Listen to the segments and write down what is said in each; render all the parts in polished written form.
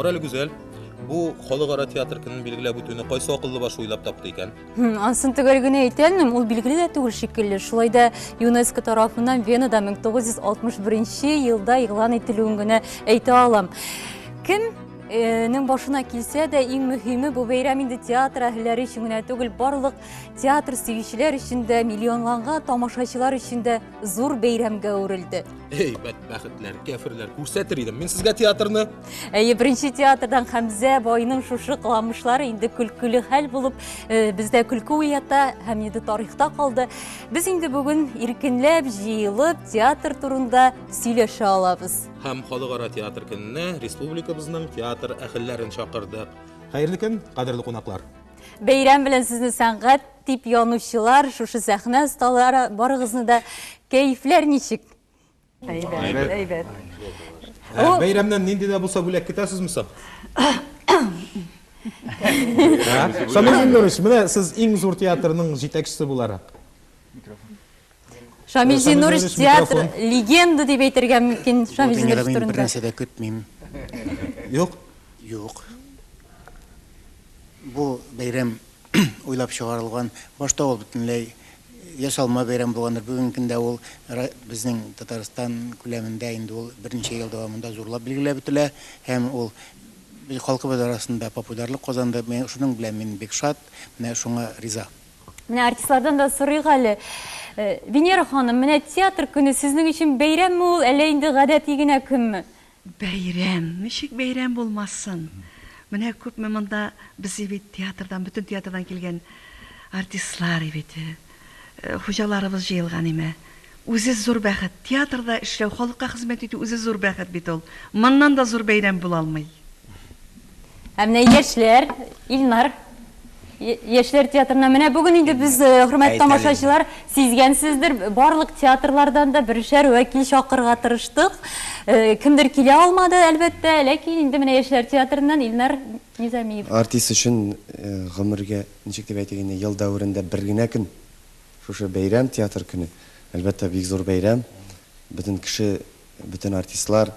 Кара güzel. Bu Халыкара театр көнен билгеләп үтүне кайсы акыллы баш уйлап тапты икән? Ансын төгәлгенә әйтәлмем, ул билгеле дә түгел шикелле. Шулай да ЮНЕСКО тарафыннан Венада 1961 елда игълан ителүен генә әйтә алам. Кемнең башына килсә дә иң мөһиме бу бәйрәм инде театр әһелләре өчен генә түгел, барлык театр сөючеләр өчен дә, миллионланган тамашачылар өчен дә зур бәйрәмгә үрелде. Эй, бәдбәхетләр, кәфирләр, күрсәтер идем. Мин сезгә театрны. Беренче театрдан Хәмзә байның шушы кыламышлары инде көлкүле хәл булып, бездә көлкү уята һәм инде тарихта калды. Без инде бүген иркенләп, җыелып, театр турында сөйләшә алабыз. Һәм Халыкара театр көненә республикабызның театр әһелләрен чакырдык. Хәерле көн, кадерле кунаклар. Бәйрәм белән сезне сәнгать дип янучылар, шушы сәхнә осталары барыгызны да кәефләр ничек? Әйбәт. Бәйрәмнән нинди дә булса бүләк көтәсезме соң? Шамил Зиннурович, менә сез иң зур театрның җитәкчесе буларак. Шамил Зиннурович театр легенда дип әйтергә мөмкин. Шамил Зиннурович турында. Бер нәрсә дә көтмим. Юк. Бу бәйрәм уйлап чыгарылган, башта ул бөтенләй ясалма бәйрәм булгандыр. Бүгенге көндә ул безнең Татарстан күләмендә инде ул берничә ел дәвамында зурлап билгеләп үтелә һәм ул халкыбыз арасында популярлык казанды. Мен шуның белән мин бик шат, менә шуңа риза. Менә артистлардан да сорыйк әле. Венера ханым, менә театр көне сезнең өчен бәйрәмме ул, әллә инде гадәти генә көнме? Бәйрәм, ничек бәйрәм булмасын? Менә күпме монда без бит театрдан, бүтән театрдан килгән артистлар бит. Хуҗаларыбыз җыелган име. Үзе зур бәхет. Театрда эшләү, халыкка хезмәт итү үзе зур бәхет бит ул. Моннан да зур бәйрәм була алмый. Ә менә яшьләр, Илнар, яшьләр театрына менә бүген инде без хөрмәтле тамашачылар сизгәнсездер, барлык театрлардан да бершәр вәкил чакырга тырыштык. Кемдер килә алмады, әлбәттә, ләкин инде менә яшьләр театрыннан Илнар Низамиев. Артист өчен гомергә ничек дип әйтергә, ел дәврендә бер генә көн шушы бәйрәм, театр көне. Әлбәттә, бик зур бәйрәм. Бөтен кеше, бөтен артистлар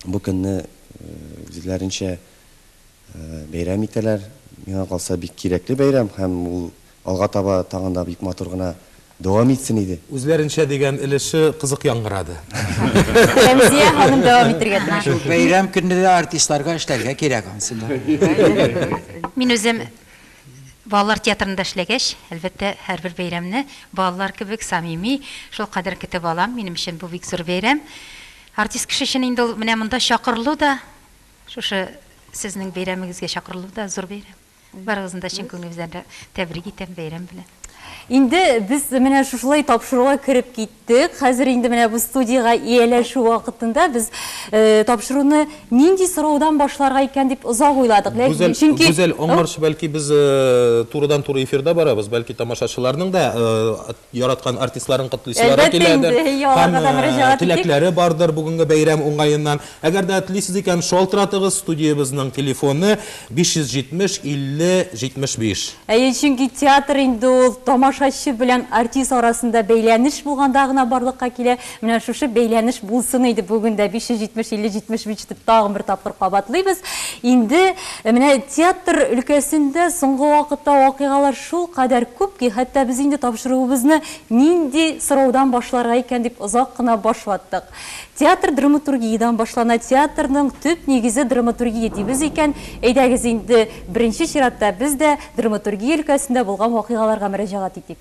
бу көнне үзләренчә бәйрәм итәләр. Миңа калса бик кирәкле бәйрәм һәм ул алга таба тагында бик матур гына дәвам итсен иде. Үзләренчә дигән өлеше кызык яңгырады. Рәмзия ханым дәвам итәргә тырыша. Бәйрәм көнендә артистларга эшләргә кирәк ансында. Мин үзем балалар театрында эшләгәч, әлбәттә, һәрбер бәйрәмне балалар кебек самими, шул кадәр көтеп алам. Минем өчен бу бик зур бәйрәм. Артист кеше өчен инде менә монда чакырылу да, шушы сезнең бәйрәмегезгә чакырылу да зур бәйрәм. Барыгызны да чын күңелебездән тәбрик итәм бәйрәм белән. Инде без менә шушылай тапшыруга кирип киттек. Хәзер инде менә бу студияга ияләшү вакытында без тапшыруны нинди сораудан башларга икән дип озак уйладык. Ләкин чөнки гүзәл аңларчы, бәлки без турыдан туры эфирда барабыз, бәлки тамашачыларның да яраткан артистларын котлыйсылар киләдер. Һәм теләкләре бардыр бүгенге бәйрәм уңаеннан. Әгәр дә телисез икән, шалтыратыгыз студиябызның телефоны 570 50 75. Чөнки театр инде ул тамашачы белән артист арасында бәйләнеш булганда гына барлыкка килә. Менә шушы бәйләнеш булсын иде бүген дә 570 50 75 дип тагын бер тапкыр кабатлыйбыз. Инде менә театр өлкәсендә соңгы вакытта вакыйгалар шул кадәр күп ки, хәтта без инде тапшыруыбызны нинди сораудан башларга икән дип озак кына башлаттык. Театр драматургиядан башлана, театрның төп нигезе драматургия дибез икән. Әйдәгез инде беренче чиратта без дә драматургия өлкәсендә булган вакыйгаларга мөрәҗәгать итик.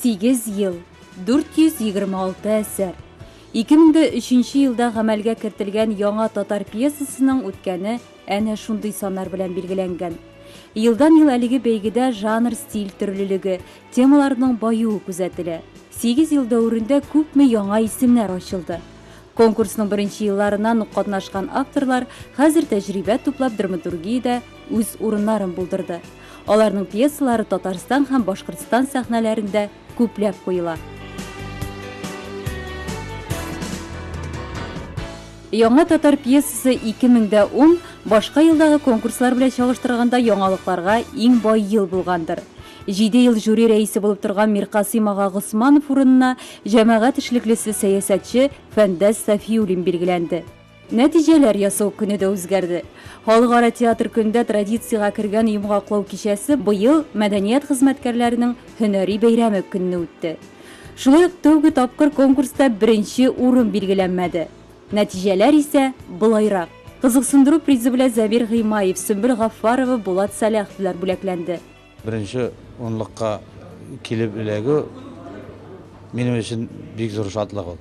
8 ел, 426 әсәр. 2003 елда гамәлгә кертелгән яңа татар пьесасының үткәне әнә шундый саннар белән билгеләнгән. Елдан ел әлеге бәйгедә жанр, стиль төрлелеге, темаларның баюы күзәтелә. 8 ел дәврендә күпме яңа исемнәр ачылды. Конкурсның беренче елларыннан ук катнашкан авторлар хәзер тәҗрибә туплап драматургиядә үз урыннарын булдырды. Аларның пьесалары Татарстан һәм Башкортстан сәхнәләрендә күпләп куела. Яңа татар пьесасы 2010 башка елдагы конкурслар белән чагыштырганда яңалыкларга иң бай ел булгандыр. 7 ел жюри рәисе булып торган Миркасым ага Госманов урынына җәмәгать эшлеклесе сәясәтче Фәндәс Сафиуллин билгеләнде. Нәтиҗәләр ясау көне дә үзгәрде. Халыкара театр көндә традициягә кергән йомгаклау кичәсе быел мәдәният хезмәткәрләренең һөнәри бәйрәме көнне үтте. Шулай ук тәүге тапкыр конкурста беренче урын билгеләнмәде. Нәтиҗәләр исә булайрак. Кызыксындыру призы белән Замир Гыймаев, Сөмбел Гафарова, Булат Саляховлар бүләкләнде. Беренче онлыкка килеп эләгү минем өчен бик зур шатлык ул.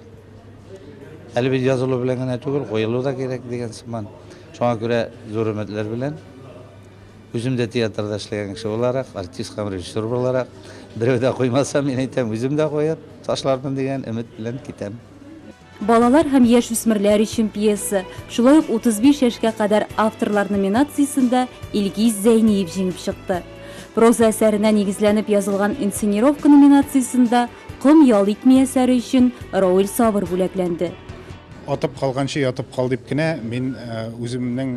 Әлбәттә язылу белән генә түгел, куелу да кирәк дигән сыман. Шуңа күрә зур өметләр белән үзем дә театрда эшләгән кеше буларак, артист һәм режиссер буларак, берәү дә куймаса, мин әйтәм, үзем дә куеп ташлармын дигән өмет белән китәм. Балалар һәм яшүсмерләр өчен пьеса, шулай ук 35 яшькә кадәр авторлар номинациясендә Илгиз Зәйниев җиңеп чыкты. Проза әсәренә нигезләнеп язылган инсценировка номинациясендә Ком ял итми әсәре өчен Рауил Сабыр бүләкләнде. Атып калганчы ятып кал дип кенә мин үземнең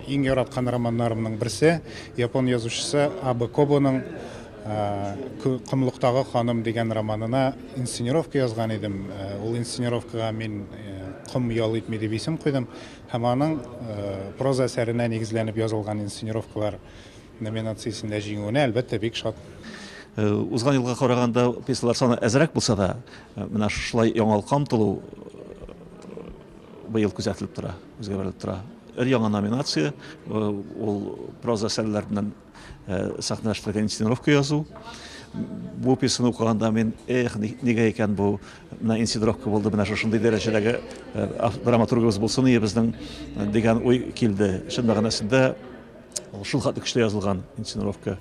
иң яраткан романнарымның берсе япон язучысы Абе Кобоның Кымлыктагы ханым дигән романына инсценировка язган идем. Ул инсценировкага мин Кым ял итми дип исем куйдым һәм аның проза әсәренә нигезләнеп язылган инсценировкалар номинациясендә җиңүенә әлбәттә бик шат. Узган елга караганда пьесалар саны әзрәк булса да, менә шулай яңалык тулу быел күзәтелеп тора, үзгәртелеп тора. Яңа номинация, ул проза әсәрләр белән сахналаштырылган инсценировка язу. Бу пьесаны укыганда мин, нигә икән бу менә инсценировка булды, менә шушындый дәрәҗәдәге драматургыбыз булсын ие безнең дигән уй килде. Шул мәгънәсендә шул хәтле көчле язылган инсценировка.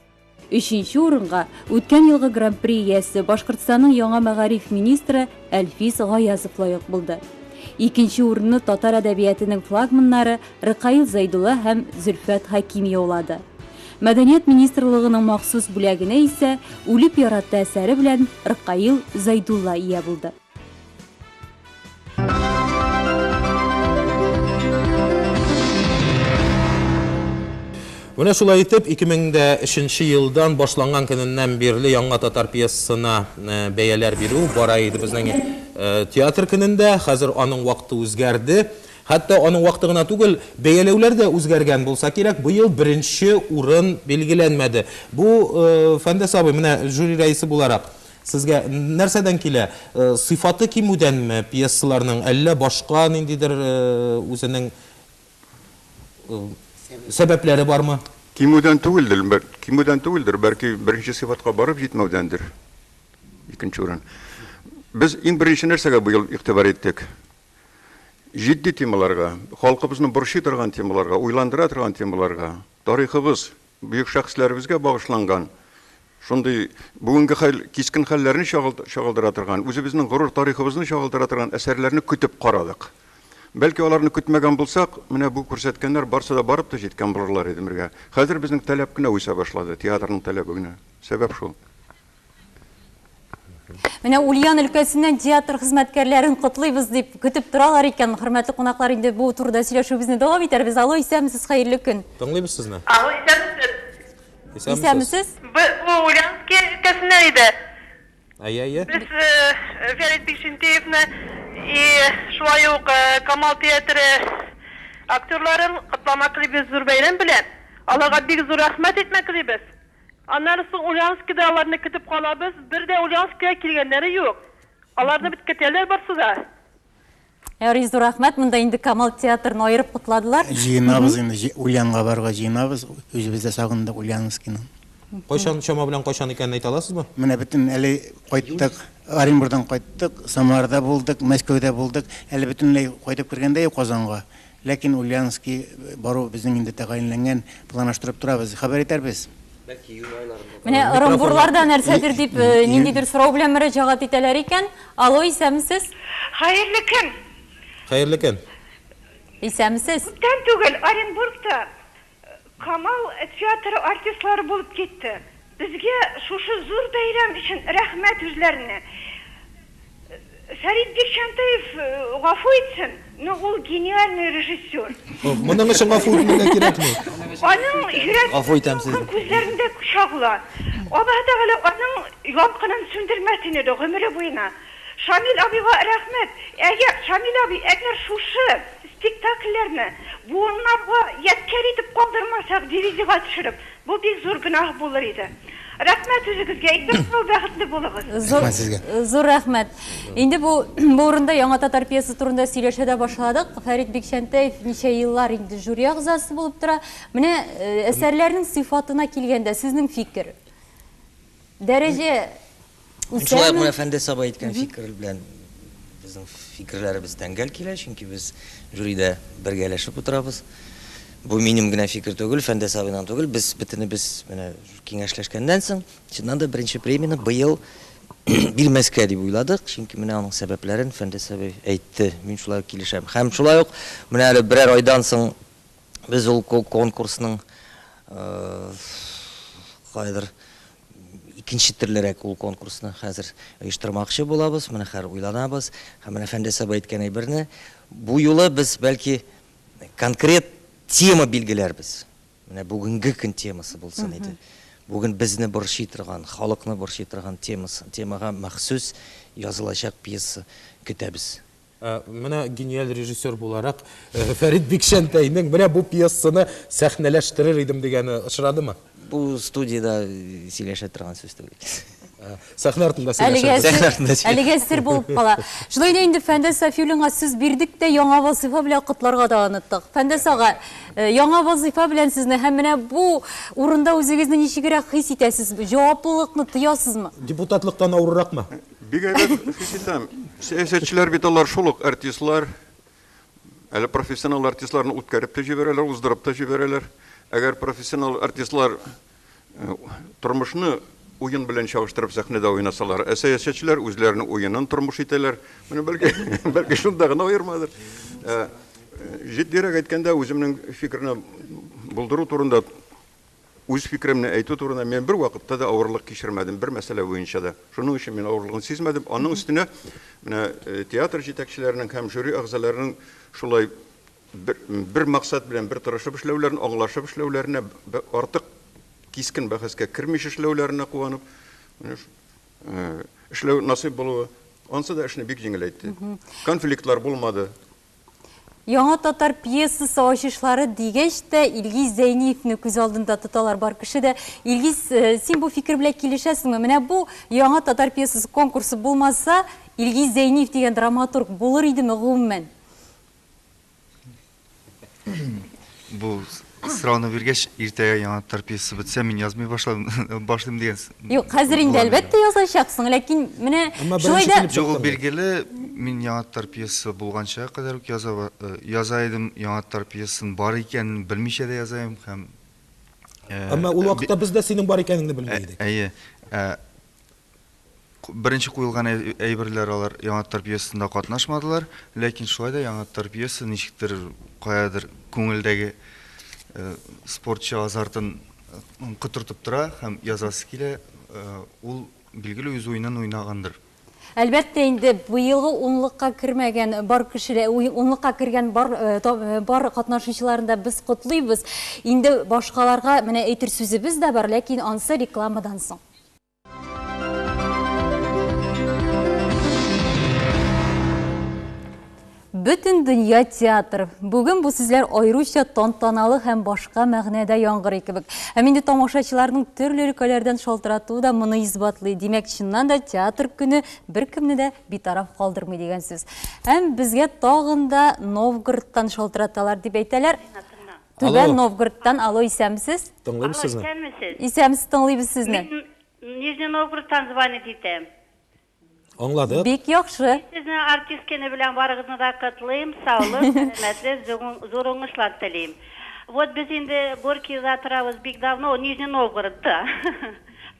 3нче урынга үткән елгы гран-при иясе Башкортстанның яңа мәгариф министры Әлфис Гаязов лайык булды. 2нче урынны татар әдәбиятының флагманнары Рыкаил Зайдулла һәм Зөлфәт Хаким яулады. Мәдәният министрлыгының махсус бүләгенә исә Үлеп яратты әсәре белән Рыкаил Зайдулла ия булды. Менә шулай итеп 2003 елдан башланган көннән бирле яңа татар пьесасына бәяләр бирү бара иде безнең театр көнендә. Хәзер аның вакыты үзгәрде. Хәтта аның вакыты гына түгел, бәяләүләр дә үзгәргән булса кирәк. Быел беренче урын билгеләнмәде. Бу Фәндәс абый, менә жюри рәисе буларак, сезгә нәрсәдән килә? Сыйфаты кимүдәнме пьесаларның, әллә башка ниндидер үзенең сәбәпләре бармы? Кимүдән түгелдер, бәлки беренче сыйфатка барып җитмәүдәндер. Икенче урын. Без иң беренче нәрсәгә быел игътибар иттек? Җитди темаларга, халкыбызны борчый торган темаларга, уйландыра торган темаларга, тарихыбыз, бөек шәхесләребезгә багышланган, шундый бүгенге хәл, кискен хәлләрне чагылдыра торган, үзебезнең горур тарихыбызны чагылдыра торган әсәрләрне көтеп карадык. Бәлки аларны көтмәгән булсак, менә бу күрсәткәннәр барса да барып та җиткән булырлар иде миргә. Хәзер безнең таләп кенә үсә башлады, театрның таләбе генә. Сәбәп шул. Менә Ульян өлкәсеннән театр хезмәткәрләрен котлыйбыз дип көтеп торалар икән. Хөрмәтле кунаклар, инде бу турыда сөйләшүебезне дәвам итәрбез. Алло, исәмсез, хәерле көн. Тыңлыйбыз сезне. Алло, исәмсез. Исәмсез? Бу Ульян өлкәсеннән иде. Ай-ай-ай. Без Фәрит Бикшентеевны шулай ук Камал театры актерларын кутламак итәбез зур бәйрәм белән. Аларга бик зур рәхмәт әйтмәк итәбез. Аннан соң Ульяновскида аларны көтеп калабыз. Бер дә Ульяновскига килгәннәре юк. Аларны бит көтәләр барсы да. Ярый, зур рәхмәт. Монда инде Камал театрын аерып кутладылар. Җыенабыз инде, Ульянга барырга җыенабыз. Үзебез дә сагындык Ульяновскийны. Кайчан чама белән кайчан икәнен әйтә аласызмы? Менә бөтен әле кайттык, Оренбургдан кайттык, Самарда булдык, Мәскәүдә булдык. Әле бөтенләй кайтып кергәндә юк Казанга. Ләкин Ульяновский бару безнең инде тәгаенләнгән, планлаштырып торабыз. Хәбәр итәрбез. Менә Оренбургларда нәрсәдер дип ниндидер сорау белән мөрәҗәгать итәләр икән. Алло, исәмсез? Хәерле көн. Хәерле көн. Исәмсез? Күптән түгел Оренбургта Камал театры артистлары булып китте. Безгә шушы зур бәйрәм өчен рәхмәт үзләренә. Фәрит Бикшентеев гафу итсен, но ул гениальный режиссер. Моның өчен гафу итәргә кирәкми. Аның йөрәк Гафу итәм сезне. күзләрендә чагыла. Allah Teala onun yankının söndürmesini de ömrü boyuna. Şamil abiga rahmet. Eğer Şamil abi eğer şuşu spektakllerini bunlarga yetkeri edip kaldırmasak diviziga düşürüp bu bir zor günah bulur idi. Rahmet özünüzge aytып бақытлы болыңыз. Зур рәхмәт. Инде бу урында яңа татар пьеса турында сөйләшә дә башладык. Фәрит Бикшәнтәев ничә еллар инде жюри әгъзасы булып тора. Менә әсәрләрнең сыйфатына килгәндә сезнең фикер. Дәрәҗә Шулай ук Фәнде Саба әйткән фикер белән безнең фикерләребез тәңгәл килә, чөнки без жюридә бергәләшеп утырабыз. Бу минем генә фикер түгел, Фәнде Сабадан түгел, без бөтенебез менә киңәшләшкәннән соң, чыннан да беренче премияны быел бирмәскә дип уйладык, чөнки менә аның сәбәпләрен Фәнде Саба әйтте. Мин шулай килешәм. Һәм шулай ук менә әле берәр айдан соң без ул конкурсның кайдыр икенче төрлерәк ул конкурсны хәзер оештырмакчы булабыз. Менә һәр уйланабыз. Һәм менә Фәнде Саба әйткән әйберне бу юлы без бәлки конкрет тема билгеләрбез. Менә бүгенге көн темасы булсын иде. Бүген безне борчый торган, халыкны борчый торган темага махсус язылачак пьеса көтәбез. Менә гениаль режиссер буларак Фәрит Бикшәнтәйнең менә бу пьесаны сәхнәләштерер идем дигәне очрадымы? Бу студияда сөйләшә торган сүз түгел. Сәхнә артында сөйләшә. Әлегә сер булып кала. Шулай да инде Фәнде Сафиуллинга сүз бирдек тә яңа вазифа белән котларга да оныттык. Фәнде ага, яңа вазифа белән сезне һәм менә бу урында үзегезне ничегрәк хис итәсез? Җаваплылыкны тоясызмы? Депутатлыктан авырракмы? Бик әйбәт хис итәм. Сәясәтчеләр бит алар шулык артистлар, әле профессионал артистларны үткәреп тә җибәрәләр, уздырып та җибәрәләр. Әгәр профессионал артистлар тормышны уен белән чагыштырып сәхнәдә уйнасалар, сәясәтчеләр үзләренең уенын тормыш итәләр. Менә бәлки шунда гына аермадыр. Җитдирәк әйткәндә үземнең фикерне булдыру турында, үз фикеремне әйтү турында мен бер вакытта да авырлык кичермәдем, бер мәсьәлә буенча да. Шуның өчен мин авырлыгын сизмәдем. Аның өстенә менә театр җитәкчеләренең һәм жюри әгъзаларының шулай бер максат белән бер тырышып эшләүләрен, аңлашып эшләүләренә артык кискен бәхәскә кирмиш эшләүләренә куанып, эшләү насыйп булуы, ансы да эшне бик җиңел әйтте. Конфликтлар булмады. Яңа татар пьесасы ачышлары дигәч тә Илгиз Зәйниевне күз алдында тоталар бар кеше дә. Илгиз, син бу фикер белән килешәсеңме? Менә бу яңа татар пьесасы конкурсы булмаса, Илгиз Зәйниев дигән драматург булыр идеме гомумән? Бу сұрауны бергеш, ертеге яңа татар пьесасы бітсе, мен язмай башлайым деген. Юк, хәзер инде әлбәттә язачаксың, ләкин менә шулай да Жол белгеле, мен яңа татар пьесасы булганча кадәр үк язайдым, яңа татар пьесасын бар икәнен белмичә дә язайым һәм Әмма ул вакытта без дә синең бар икәнеңне белмәйдек. Әйе. Беренче куелган әйберләр алар яңа татар пьесасында катнашмадылар, ләкин шулай да яңа татар пьесасы ничектер каядыр күңелдәге спортчы азартын кытыртып тора һәм язасы килә, ул билгеле үз уенын уйнагандыр. Әлбәттә инде быелгы 10лыкка кермәгән бар кешеләр, 10лыкка кергән бар катнашучыларында без котлыйбыз. Инде башкаларга менә әйтер сүзебез дә бар, ләкин ансы рекламадан соң. Бүтін дөнья театр. Бүген бу сүзләр айруча тантаналы һәм башка мәгънәдә яңгырый кебек. Һәм инде тамашачыларның төрле өлкәләрдән шалтыратуы да моны избатлый. Димәк, чыннан да театр көне беркемне дә битараф калдырмый дигән сүз. Һәм безгә тагын да Новгородтан шалтыраталар дип әйтәләр. Түбән Новгородтан. Алло, исәмсез? Тыңлыйбыз сезне. Исәмсез, тыңлыйбыз сезне. Нижний Новгородтан звонит итәм. Аңладык. Бик яхшы. Сезне артистканы белән барыгызны да котлыйм, саулык, сәламәтлек, зур уңышлар телим. Вот без инде Горькийда торабыз бик давно, Нижний Новгородта.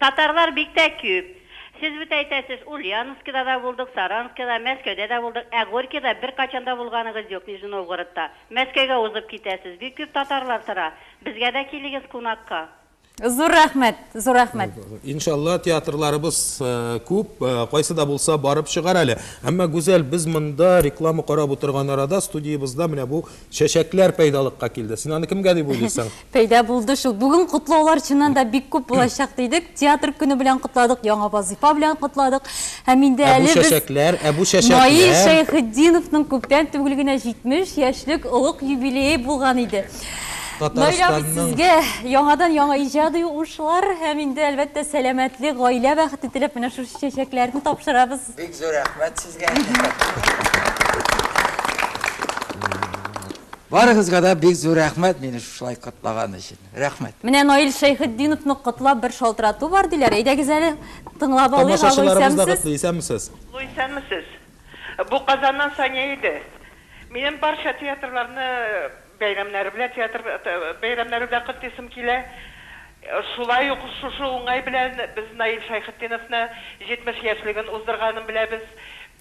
Татарлар бик тә күп. Сез бит әйтәсез, Ульяновскида да булдык, Саранскида, Мәскәүдә дә булдык. Горькийда бер качанда булганыгыз юк Нижний Новгородта. Мәскәүгә узып китәсез. Бик күп татарлар тора. Безгә дә килегез кунакка. Зур рәхмәт, зур рәхмәт. Иншалла театрларыбыз күп, кайсы да булса барып чыгар әле. Әмма гүзәл, без монда реклама карап утырган арада студиябызда менә бу чәчәкләр пәйдалыкка килде. Син аны кемгә дип уйлыйсың? Пәйда булды шул. Бүген котлаулар чыннан да бик күп булачак дидек. Театр көне белән котладык, яңа вазифа белән котладык. Һәм инде әле Бу без чәчәкләр, бу Наил чәчәкләр. Шәйхетдиновның күптән түгел генә 70 яшьлек олуг юбилее булган иде. Наилабыз сезгә яңадан яңа иҗади уңышлар һәм инде әлбәттә сәламәтлек, гаилә бәхете теләп менә шушы чәчәкләрне тапшырабыз. Бик зур рәхмәт сезгә. Барыгызга да бик зур рәхмәт мине шулай котлаган өчен. Рәхмәт. Менә Наил Шәйхетдиновны котлап бер шалтырату бар диләр. Әйдәгез әле тыңлап алыйк, Тамашачыларыбыз да алыйсыз. котлый, исәнмесез? Исәнмесез? Бу Казаннан Сания иде. Минем барча театрларны бәйрәмнәре белән котлыйсым килә. Шулай ук шушы уңай белән без Наил Шәйхетдиновны 70 яшьлеген уздырганын беләбез.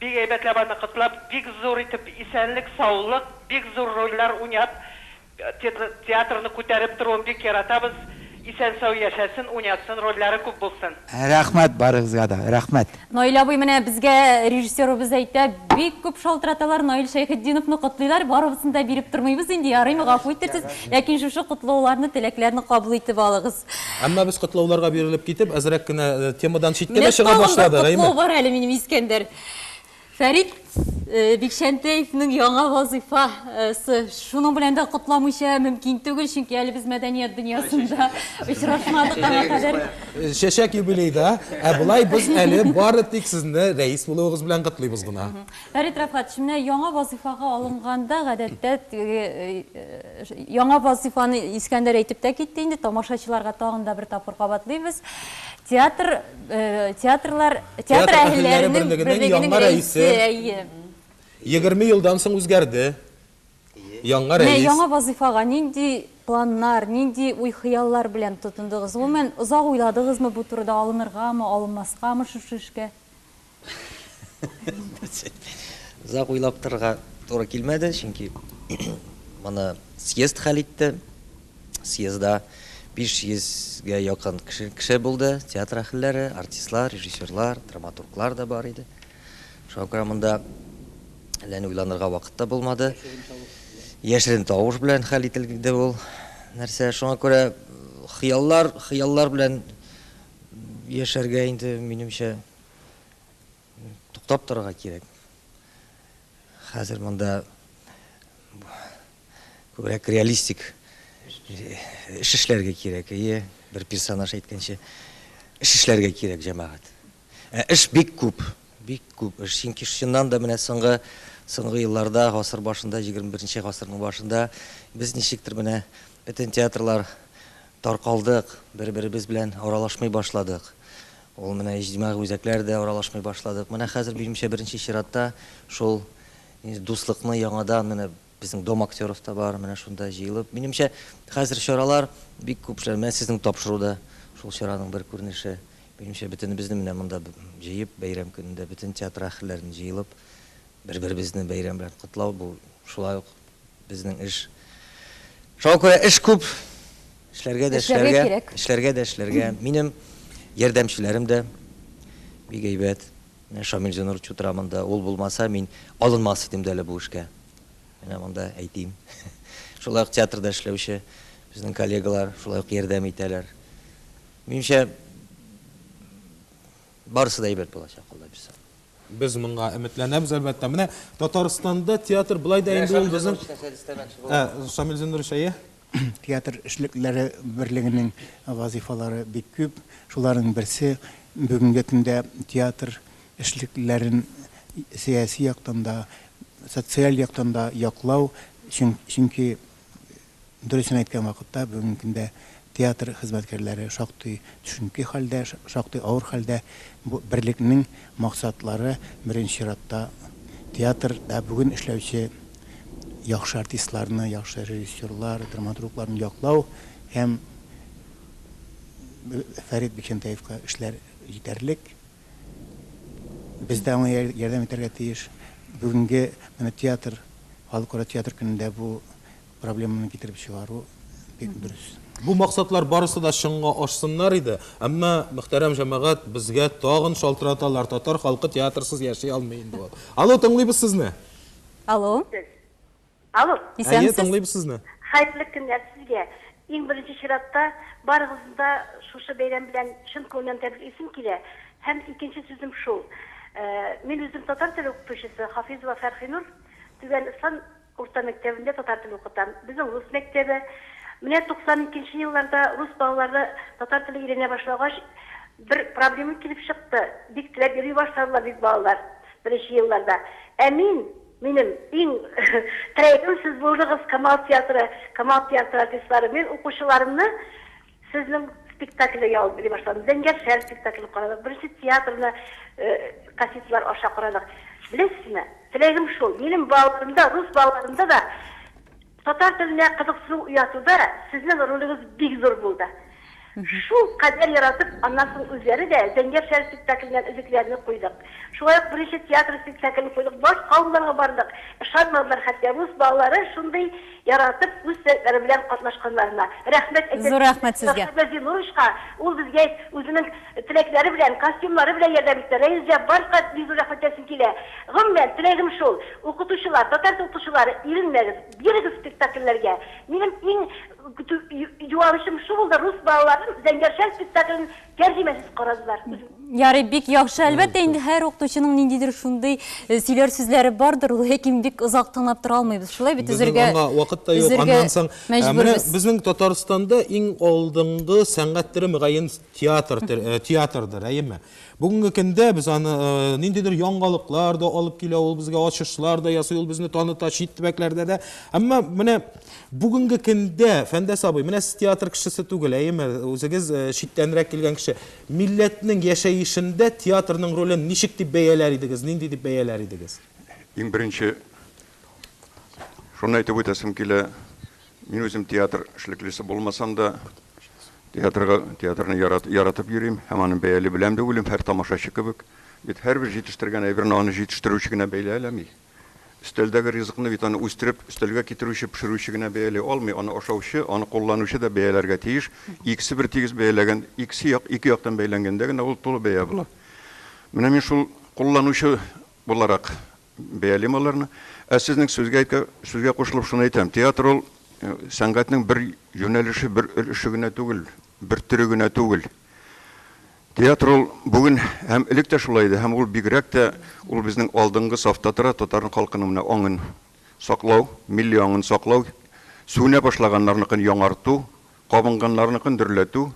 Бик әйбәтләп аны котлап, бик зур итеп исәнлек, саулык, бик зур рольләр уйнап, театрны күтәреп торуын бик яратабыз. Исән сау яшәсен, уйнатсын, рольләре күп булсын. Рәхмәт барыгызга да. Рәхмәт. Наил абый менә безгә режиссерыбыз әйтә, бик күп шалтыраталар Наил Шәйхетдиновны котлыйлар, барыбызын да биреп тормыйбыз инде, ярыймы, гафу итәрсез. Ләкин шушы котлауларны, теләкләрне кабул итеп алыгыз. Әмма без котлауларга бирелеп китеп, әзрәк кенә темадан читкә дә чыга башлады, әйме? Котлау бар әле минем Искәндәр. Фәрит Бикшәнтәевнең яңа вазифасы. Шуның белән дә котламыйча мөмкин түгел, чөнки әле без мәдәният дөньясында очрашмадык аңа кадәр. Чәчәк юбилейда, булай без әле бары тик сезне рәис булуыгыз белән котлыйбыз гына. Фәрит Рафкатович, менә яңа вазифага алынганда гадәттә яңа вазифаны Искәндәр әйтеп тә китте инде, тамашачыларга тагын да бер тапкыр кабатлыйбыз. Театр әһелләренең берлегенең рәисе. 20 елдан соң үзгәрде. Яңа рәис. Яңа вазифага нинди планнар, нинди уй-хыяллар белән тотындыгыз? Гомумән, озак уйладыгызмы бу турыда, алыныргамы, алынмаскамы шушы эшкә? Озак уйлап торырга туры килмәде, чөнки моны съезд хәл итте. Съездда 500-гә якын кеше булды, театр әһелләре, артистлар, режиссерлар, драматурглар да бар иде. Шуңа күрә монда әллә уйланырга вакыт та булмады. Яшерен тавыш белән хәл ителде ул нәрсә. Шуңа күрә хыяллар белән яшәргә инде минемчә туктап торырга кирәк. Хәзер монда күбрәк реалистик эш эшләргә кирәк. Бер персонаж әйткәнчә, эш эшләргә кирәк җәмәгать. Эш бик күп. Чөнки чыннан да менә соңгы елларда, гасыр башында, 21-нче гасырның башында без ничектер менә бөтен театрлар таркалдык, бер-беребез белән аралашмый башладык. Ул менә иҗтимагый үзәкләр дә аралашмый башладык. Менә хәзер минемчә беренче чиратта шул дуслыкны яңадан менә безнең дом актеров та бар, менә шунда җыелып. Минемчә хәзер чаралар бик күп эшләр. Менә сезнең тапшыруда шул чараның бер күренеше. Минемчә бөтенебезне менә монда җыеп, бәйрәм көнендә бөтен театр әһелләрен җыелып, бер-беребезне бәйрәм белән котлау, бу шулай ук безнең эш. Шуңа күрә эш күп. Эшләргә дә. Минем ярдәмчеләрем дә бик әйбәт. Шамил Зинурович утырамында, ул булмаса мин алынмас идем дә әле бу эшкә. Менә монда әйтим. Шулай ук театрда эшләүче безнең коллегалар шулай ук ярдәм итәләр. Минемчә барысы да әйбәт булачак, Алла бирсә. Без монга өметләнәбез әлбәттә. Менә Татарстанда театр булай да инде ул безнең Шамил Зинурович театр эшлекләре берлегенең вазифалары бик күп. Шуларның берсе бүгенге көндә театр эшлекләрен сияси яктан да, социаль яктан да яклау, чөнки дөресен әйткән вакытта бүгенге көндә театр хезмәткәрләре шактый төшенке хәлдә, шактый авыр хәлдә. Бу берлекнең максатлары беренче чиратта театрда бүген эшләүче яхшы артистларны, яхшы режиссерлар, драматургларны яклау һәм Фәрит Бикшәнтәевкә эшләр җитәрлек. Без дә аңа ярдәм итәргә тиеш. Бүгенге менә театр, халыкара театр көнендә бу проблеманы китереп чыгару бик дөрес. Бу максатлар барысы да шыңга ашсыннар иде. Әмма мөхтәрәм җәмәгать безгә тагын шалтыраталар. Татар халкы театрсыз яши алмый инде ул. Алло, тыңлыйбыз сезне. Алло. Алло. Әйе, тыңлыйбыз сезне. Хәерле көннәр сезгә. Иң беренче чиратта барыгызда шушы бәйрәм белән чын күңелдән тәбрик килә. Һәм икенче сүзем шул. Мин үзем татар теле укытучысы Хафизова Фәрхинур, Түбән Ислам урта мәктәбендә татар теле укытам. Безнең рус мәктәбе менә 92 елларда рус балалары татар теле өйрәнә башлагач, бер проблема килеп чыкты. Бик теләп йөри башладылар бит балалар беренче елларда. Минем иң теләгем сез булыгыз Камал театры артистлары. Мин укучыларымны сезнең спектакльгә алып бери башладым. Зәңгәр шәһәр спектаклен карадык. Беренче театрны кассетлар аша карадык. Беләсезме? Теләгем шул. Минем балаларымда, рус балаларымда да татар теленә кызыксыну уятуда сезнең ролегез бик зур булды. Шул кадәр яратып, аннан соң үзләре дә Зәңгәр шәһәр спектакльнән үзекләрне куйдык. Шулай ук беренче театр спектаклен куйдык. Башка авылларга бардык. Ышанмадылар хәтта рус балалары шундый яратып үз сәләтләре белән катнашканнарына. Рәхмәт әйтәм. Зур рәхмәт сезгә. Ул безгә үзенең теләкләре белән, костюмнары белән ярдәм итте. Рәизә барка зур рәхмәт әйтәсем килә. Гомумән теләгем шул. Укытучылар, татар укытучылары, иреннәрегез, бирегез спектакльләргә. Минем иң юанычым шул булды, рус балалары Зәңгәр шәһәр спектаклен тәрҗемәсез карадылар. Ярый, бик яхшы. Әлбәттә, инде һәр укытучының ниндидер шундый сөйләр сүзләре бардыр. Ләкин бик озак тыңлап тора алмыйбыз. Шулай бит үзергә. Вакыт та юк. Аннан соң безнең Татарстанда иң алдынгы сәнгать төре мөгаен театрдыр, әйеме? Бүгенге көндә без аны ниндидер яңалыклар да алып килә, ул безгә ачышлар да ясый, ул безне таныта чит төбәкләрдә дә. Әмма менә бүгенге көндә Фәндәс абый, менә сез театр кешесе түгел, әйеме? Үзегез читтәнрәк килгән кеше. Милләтнең яшәешендә театрның ролен ничек дип бәяләр идегез? Нинди дип бәяләр идегез? Иң беренче шуны әйтеп үтәсем килә. Мин үзем театр эшлеклесе булмасам да театрны яратып йөрим, һәм аның бәяле беләм дә үлем, һәр тамашачы кебек. Бит һәрбер җитештергән әйберне аны җитештерүче генә бәяләми. Өстәлдәге ризыкны бит аны үстереп, өстәлгә китерүче, пешерүче генә бәяле алмый, аны ашаучы, аны кулланучы да бәяләргә тиеш. Икесе бер тигез бәяләгән, ике яктан бәйләнгәндә генә ул тулы бәя була. Менә мин шул кулланучы буларак бәялим аларны. Сезнең сүзгә кушылып шуны әйтәм. Театр ул сәнгатьнең бер юнәлеше, бер өлеше генә түгел, бер төре генә түгел. Театр ул бүген һәм элек тә шулай иде, һәм ул бигрәк тә ул безнең алдынгы сафта тора, татар халкының менә аңын саклау, милли аңын саклау, сүнә башлаганнарныкын яңарту, кабынганнарныкын дөрләтү.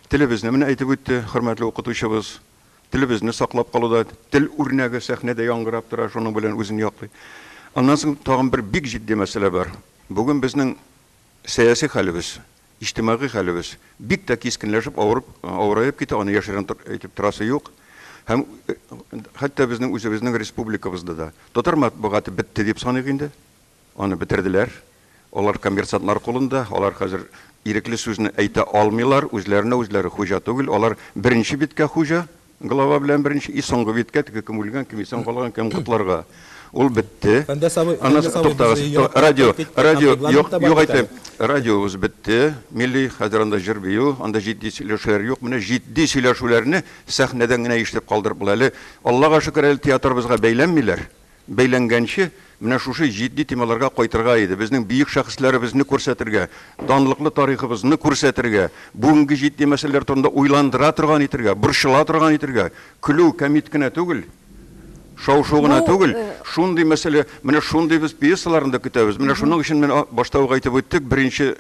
Телебезне менә әйтеп үтте, хөрмәтле укытучыбыз. Телебезне саклап калуда, тел үрнәге сәхнәдә яңгырап тора, шуның белән үзен яклый. Аннан соң тагын бер бик җитди мәсьәлә бар. Бүген безнең сәяси хәлебез, иҗтимагый хәлебез бик тә кискенләшеп, авырып китә, аны яшерен әйтеп торасы юк. Һәм хәтта безнең үзебезнең республикабызда да татар матбугаты бетте дип саныйк инде. Аны бетерделәр. Алар коммерсантлар кулында, алар хәзер ирекле сүзне әйтә алмыйлар, үзләре хуҗа түгел, алар беренче биткә хуҗа, глава белән беренче, и соңгы биткә кем үлгән, кем исән калган, кем кытларга. Ул бетте. Радиобыз бетте. Милли хәзер анда җыр бию, анда җитди сөйләшүләр юк. Менә җитди сөйләшүләрне сәхнәдән генә ишетеп калдырып була. Аллага шөкер, театрыбызга бәйләнмиләр. Бәйләнгәнче менә шушы җитди темаларга кайтырга иде. Безнең бийек шәхесләребезне күрсәтергә, данлыклы тарихыбызны күрсәтергә, бүгенге җитди мәсьәләләр турында уйландыра торган итергә, борчыла торган итергә, көлү кәмит кенә түгел. Шау-шугына түгел, шундый мәсьәлә, менә шундый без пьесаларында көтәбез. Менә шуның өчен мен башта ук әйтеп үттек, беренче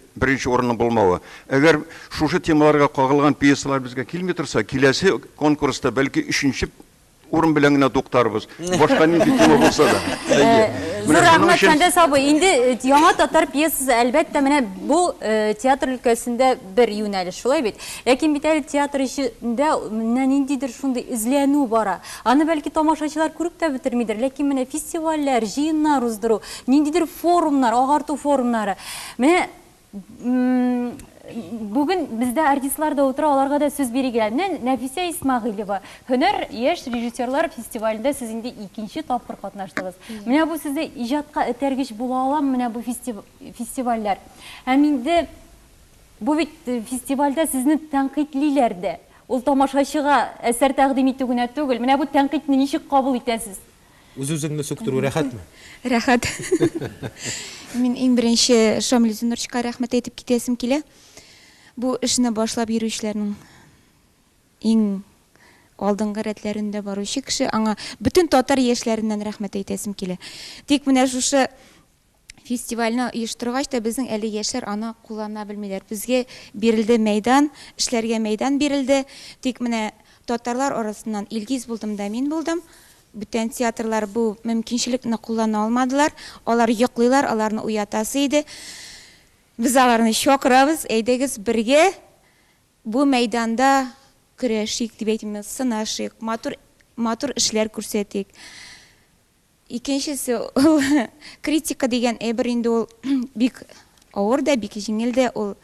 урынны булмавы. Әгәр шушы темаларга кагылган пьесалар безгә килми торса, киләсе конкурста бәлки 3нче урын белән генә туктарбыз. Башка нинди тема булса да. Зур рәхмәт Фәндәс абый. Инде яңа татар пьесасы әлбәттә менә бу театр өлкәсендә бер юнәлеш, шулай бит. Ләкин бит әле театр эчендә менә ниндидер шундый изләнү бара. Аны бәлки тамашачылар күреп тә бетермидер, ләкин менә фестивальләр, җыеннар уздыру, ниндидер форумнар, агарту форумнары. Менә Бүген бездә артистлар да утыра, аларга да сүз бирегән. Нәфисә Исмагыйлова, һөнәр яшь режиссерлар фестивалендә сез инде 2нче тапкыр катнаштыгыз. Менә бу сездә иҗатка этәргеч була алам, менә бу фестивальләр. Һәм инде Бу бит фестивальда сезне тәнкыйтьлиләр дә. Ул тамашачыга әсәр тәкъдим итү генә түгел. Менә бу тәнкыйтьне ничек кабул итәсез? Үз-үзеңне сөктүрү рәхәтме? Рәхәт. Мин иң беренче Шамил Зиннурчика рәхмәт әйтеп китәсем килә. Бу эшне башлап йөрүчеләрнең иң алдынгы рәтләрендә баручы кеше, аңа бүтән татар яшьләреннән рәхмәт әйтәсем килә. Тик менә шушы фестивальне оештыргач та безнең әле яшьләр аны куллана белмиләр. Безгә бирелде мәйдан, эшләргә мәйдан бирелде. Тик менә татарлар арасыннан Илгиз булдым да мин булдым. Бүтән театрлар бу мөмкинчелекне куллана алмадылар. Алар йоклыйлар, аларны уятасы иде. Без аларны чакырабыз, әйдәгез бергә бу мәйданда көрәшик дип әйтәм, сынашык, матур эшләр күрсәтик. Икенчесе критика дигән әйбер инде ул бик авыр да, бик җиңел дә, ул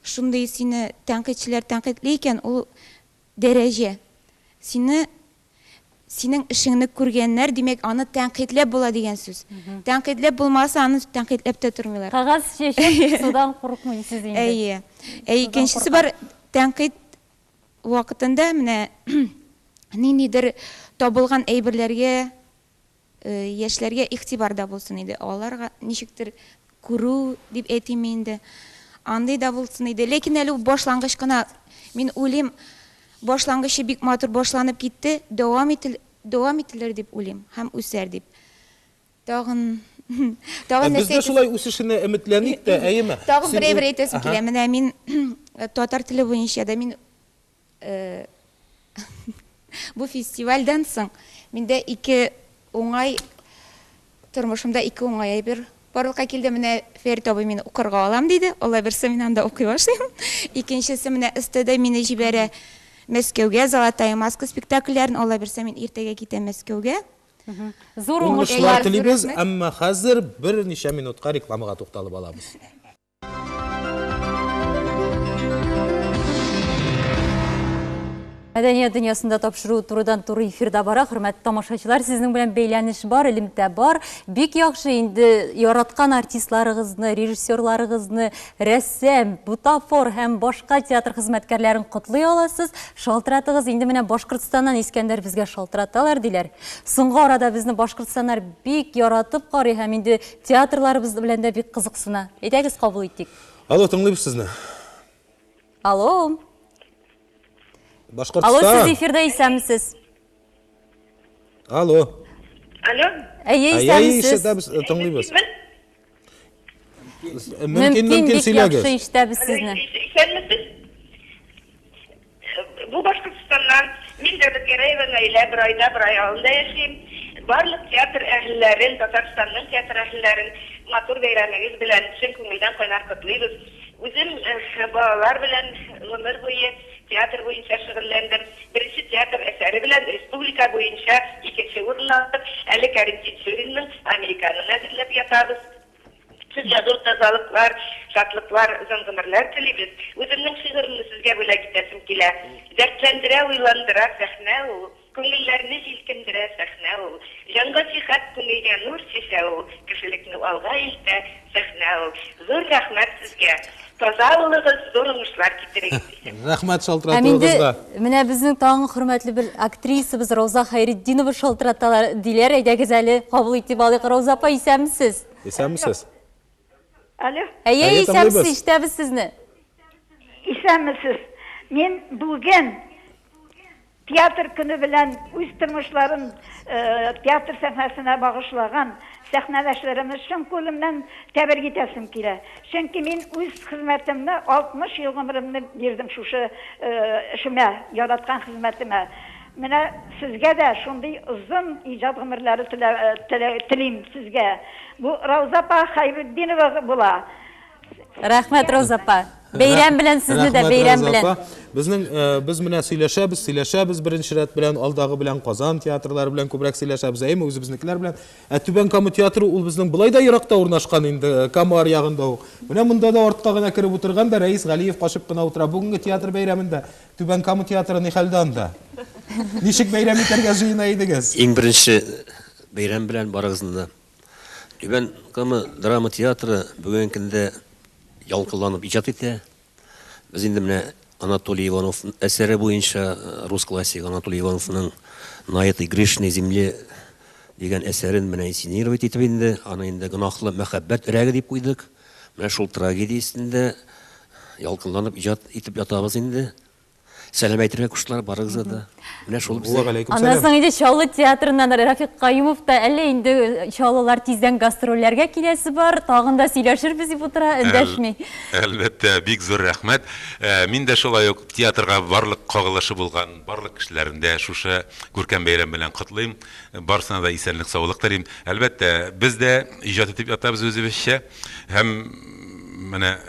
шундый сине тәнкыйтьчеләр тәнкыйтьли икән, ул дәрәҗә. Синең эшеңне күргәннәр, димәк, аны тәнкыйтьләп була дигән сүз. Тәнкыйтьләп булмаса, аны тәнкыйтьләп тә тормыйлар. Кагаз чәчеп, судан курыкмыйсыз инде. Әйе. Икенчесе бар, тәнкыйть вакытында менә ниндидер табылган әйберләргә яшьләргә игътибарда булсын иде. Аларга ничектер күрү дип әйтим инде. Андай да булсын иде. Ләкин әле башлангыч кына мин уйлыйм, башлангычы бик матур башланып китте, дәвам ителер дип уйлыйм, һәм үсәр дип. Тагын Бездә шулай үсешенә өметләник тә, әйеме? Тагын бер әйтәсем килә. Менә мин татар теле буенча да мин бу фестивальдан соң миндә ике уңай тормышымда ике уңай әйбер барлыкка килде. Менә Фәрит абый мине укырга алам диде. Алла берсе мин анда укый башлыйм. Икенчесе менә СТД мине җибәрә Мәскәүгә, Золотая маска спектакльләрен. Алла берсе мин иртәгә китәм Мәскәүгә. Зур уңышлар телибез, әмма хәзер бер ничә минутка рекламага тукталып алабыз. Мәдәният дөньясында тапшыру турыдан-туры эфирда бара. Хөрмәтле тамашачылар, сезнең белән бәйләнеш бар, элемтә бар. Бик яхшы инде яраткан артистларыгызны, режиссерларыгызны, рәссам, бутафор һәм башка театр хезмәткәрләрен котлый аласыз. Шалтыратыгыз инде менә Башкортстаннан Искәндәр безгә шалтыраталар диләр. Соңгы арада безне башкортстаннар бик яратып карый һәм инде театрларыбыз белән дә бик кызыксына. Әйдәгез, кабул итик. Алло, тыңлыйбыз сезне. Алло. Башкортстан. Алло, сез эфирда исәмсез? Алло. Алло. Әйе, исәмсез. Тыңлыйбыз. Мөмкин бик яхшы ишетәбез сезне. Исәнмесез? Бу Башкортстаннан мин дә Гәрәева Наилә бер айда бер ай алында яшим. Барлык театр әһелләрен, Татарстанның театр әһелләрен матур бәйрәмегез белән чын күңелдән кайнар котлыйбыз. Үзем балалар белән гомер буе театр буенча шөгыльләндем. Беренче театр әсәре белән республика буенча икенче урынны алдык. Әле Кәрим Тинчуринның Американы әзерләп ятабыз. Сезгә зур тазалыклар, шатлыклар, озын гомерләр телибез. Үземнең шигыремне сезгә бүләк итәсем килә. Дәртләндерә, уйландыра сәхнә ул. Күңелләрне җилкендерә сәхнә ул. Җанга сихәт, күңелгә нур сисә ул. Кешелекне алга илтә сәхнә ул. Зур рәхмәт сезгә. Таза улыгыз, зур уңышлар китерегез. Рәхмәт шалтыратыгызга. Менә безнең таңы хөрмәтле бер актрисабыз Рауза Хәйретдинова шалтыраталар диләр. Әйдәгез әле кабул итеп алыйк. Рауза апа, исәмсез? Исәмсез. Алло. Әйе, исәмсез, ишетәбез сезне. Исәмсез. Мин бүген театр көне белән үз тормышларын театр сәхнәсенә багышлаган сәхнәдәшләремне чын күңелемнән тәбрик итәсем килә. Чөнки мин үз хезмәтемне 60 ел гомремне бирдем шушы эшемә, яраткан хезмәтемә. Менә сезгә дә шундый озын иҗат гомерләре телим сезгә. Бу Рауза апа Хәйретдинова була. Рәхмәт, Рауза апа. Бәйрәм белән сезне дә, бәйрәм белән. Без менә сөйләшәбез беренче рәт белән, алдагы белән Казан театрлары белән күбрәк сөйләшәбез, әйме үзебезнекеләр белән. Түбән Кама театры ул безнең булай да еракта урнашкан инде, Кама ягында ул. Менә монда да артка гына кереп утырган да Рәис Галиев кашып кына утыра. Бүгенге театр бәйрәмендә Түбән Кама театры ни хәлдә анда? Ничек бәйрәм итәргә җыена идегез? Иң беренче бәйрәм белән барыгызны. Түбән Кама драма театры бүгенге көндә ялкынланып иҗат итә. Без инде менә Анатолий Иванов әсәре буенча рус классик Анатолий Ивановның «На этой грешной земле» дигән әсәрен менә инсценировать итеп инде, аны инде гөнаһлы мәхәббәт өрәге дип куйдык. Менә шул трагедиясендә ялкынланып иҗат итеп ятабыз инде. Сәлам әйтергә куштылар барыгызга да. Менә шул бездә. Андан соң инде Чаллы театрыннан Рафик Каюмов та әле инде Чаллылар тиздән гастрольләргә киләсе бар. Тагын да сөйләшербез дип утыра, өндәшми. Әлбәттә, бик зур рәхмәт. Мин дә шулай ук театрга барлык кагылышы булган барлык кешеләрендә шушы күркәм бәйрәм белән котлыйм. Барысына да исәнлек, саулык телим. Әлбәттә, без дә иҗат итеп ятабыз үзебезчә. Һәм менә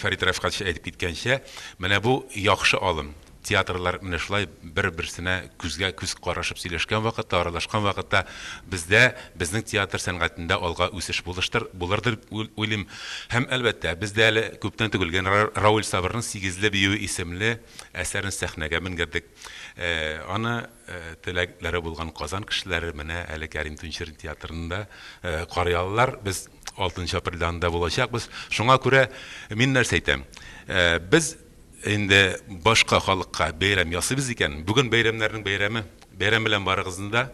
Фәрит Рәфкатович әйтеп киткәнчә, менә бу яхшы алым. Театрлар менә шулай бер-берсенә күзгә күз карашып сөйләшкән вакытта, аралашкан вакытта бездә безнең театр сәнгатендә алга үсеш булырдыр уйлыйм. Һәм әлбәттә бездә әле күптән түгелгән Рауль Сабырның «Сигезле бию» исемле әсәрен сәхнәгә менгердек. Аны теләкләре булган Казан кешеләре менә әле Кәрим Төнчерин театрында карый алалар. Без 6 апрельдә анда булачакбыз. Шуңа күрә мин нәрсә әйтәм? Без инде башка халыкка бәйрәм ясыйбыз икән. Бүген бәйрәмнәрнең бәйрәме, бәйрәм белән барыгызда,